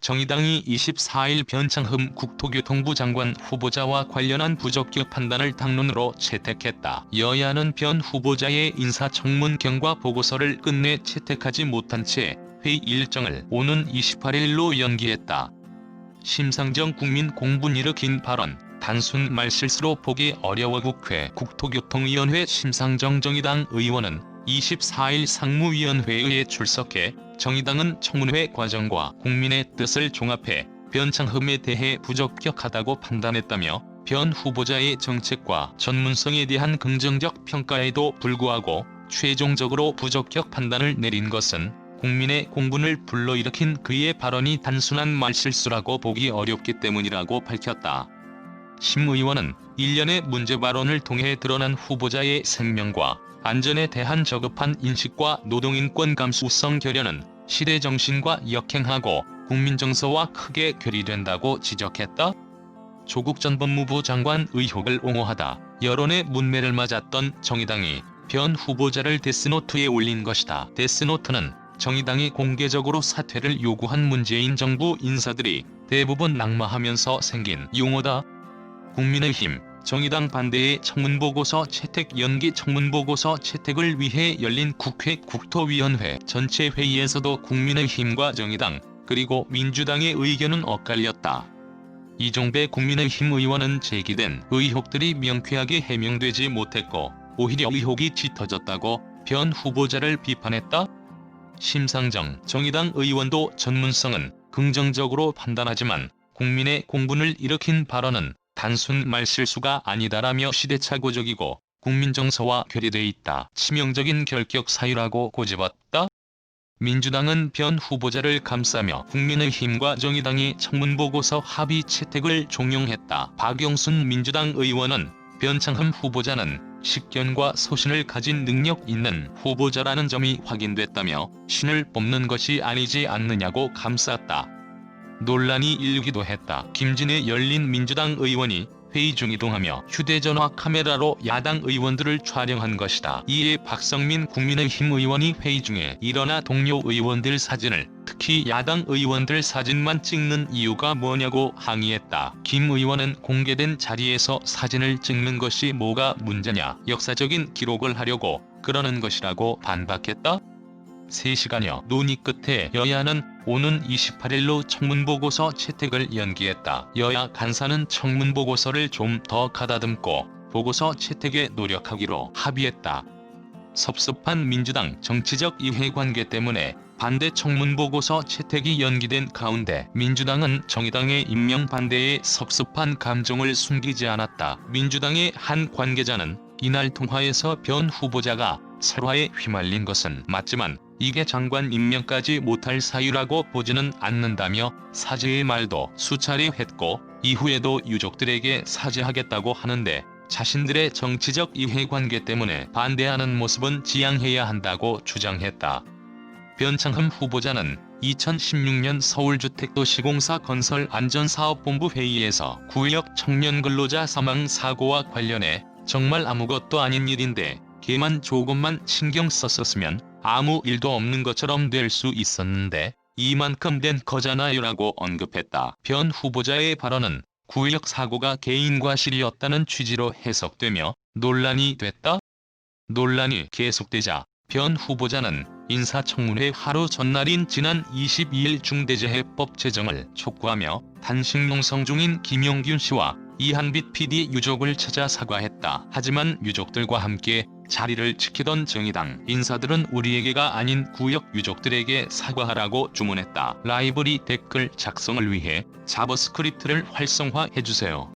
정의당이 24일 변창흠 국토교통부 장관 후보자와 관련한 부적격 판단을 당론으로 채택했다. 여야는 변 후보자의 인사청문 경과 보고서를 끝내 채택하지 못한 채 회의 일정을 오는 28일로 연기했다. 심상정 국민 공분 일으킨 발언, 단순 말실수로 보기 어려워. 국회 국토교통위원회 심상정 정의당 의원은 24일 상무위원회에 출석해 정의당은 청문회 과정과 국민의 뜻을 종합해 변창흠에 대해 부적격하다고 판단했다며 변 후보자의 정책과 전문성에 대한 긍정적 평가에도 불구하고 최종적으로 부적격 판단을 내린 것은 국민의 공분을 불러일으킨 그의 발언이 단순한 말실수라고 보기 어렵기 때문이라고 밝혔다. 심 의원은 일련의 문제 발언을 통해 드러난 후보자의 생명과 안전에 대한 저급한 인식과 노동인권 감수성 결여는 시대 정신과 역행하고 국민 정서와 크게 괴리된다고 지적했다. 조국 전 법무부 장관 의혹을 옹호하다 여론의 문매를 맞았던 정의당이 변 후보자를 데스노트에 올린 것이다. 데스노트는 정의당이 공개적으로 사퇴를 요구한 문재인 정부 인사들이 대부분 낙마하면서 생긴 용어다. 국민의힘, 정의당 반대의 청문보고서 채택 연기. 청문보고서 채택을 위해 열린 국회 국토위원회 전체 회의에서도 국민의힘과 정의당 그리고 민주당의 의견은 엇갈렸다. 이종배 국민의힘 의원은 제기된 의혹들이 명쾌하게 해명되지 못했고 오히려 의혹이 짙어졌다고 변 후보자를 비판했다. 심상정 정의당 의원도 전문성은 긍정적으로 판단하지만 국민의 공분을 일으킨 발언은 단순 말실수가 아니다라며 시대착오적이고 국민 정서와 괴리돼 있다. 치명적인 결격 사유라고 꼬집었다. 민주당은 변 후보자를 감싸며 국민의힘과 정의당이 청문보고서 합의 채택을 종용했다. 박영순 민주당 의원은 변창흠 후보자는 식견과 소신을 가진 능력 있는 후보자라는 점이 확인됐다며 신을 뽑는 것이 아니지 않느냐고 감쌌다. 논란이 일기도 했다. 김진애 열린민주당 의원이 회의 중 이동하며 휴대전화 카메라로 야당 의원들을 촬영한 것이다. 이에 박성민 국민의힘 의원이 회의 중에 일어나 동료 의원들 사진을, 특히 야당 의원들 사진만 찍는 이유가 뭐냐고 항의했다. 김 의원은 공개된 자리에서 사진을 찍는 것이 뭐가 문제냐, 역사적인 기록을 하려고 그러는 것이라고 반박했다. 3시간여 논의 끝에 여야는 오는 28일로 청문보고서 채택을 연기했다. 여야 간사는 청문보고서를 좀 더 가다듬고 보고서 채택에 노력하기로 합의했다. 섭섭한 민주당 정치적 이해관계 때문에 반대 청문보고서 채택이 연기된 가운데 민주당은 정의당의 임명 반대에 섭섭한 감정을 숨기지 않았다. 민주당의 한 관계자는 이날 통화에서 변 후보자가 설화에 휘말린 것은 맞지만 이게 장관 임명까지 못할 사유라고 보지는 않는다며 사죄의 말도 수차례 했고 이후에도 유족들에게 사죄하겠다고 하는데 자신들의 정치적 이해관계 때문에 반대하는 모습은 지양해야 한다고 주장했다. 변창흠 후보자는 2016년 서울주택도시공사 건설안전사업본부 회의에서 구역 청년 근로자 사망 사고와 관련해 정말 아무것도 아닌 일인데 걔만 조금만 신경 썼었으면 아무 일도 없는 것처럼 될 수 있었는데 이만큼 된 거잖아요라고 언급했다. 변 후보자의 발언은 구역 사고가 개인 과실이었다는 취지로 해석되며 논란이 됐다. 논란이 계속되자 변 후보자는 인사청문회 하루 전날인 지난 22일 중대재해법 제정을 촉구하며 단식 농성 중인 김용균 씨와 이한빛 PD 유족을 찾아 사과했다. 하지만 유족들과 함께 자리를 지키던 정의당 인사들은 우리에게가 아닌 구역 유족들에게 사과하라고 주문했다. 라이브리 댓글 작성을 위해 자버스크립트를 활성화해주세요.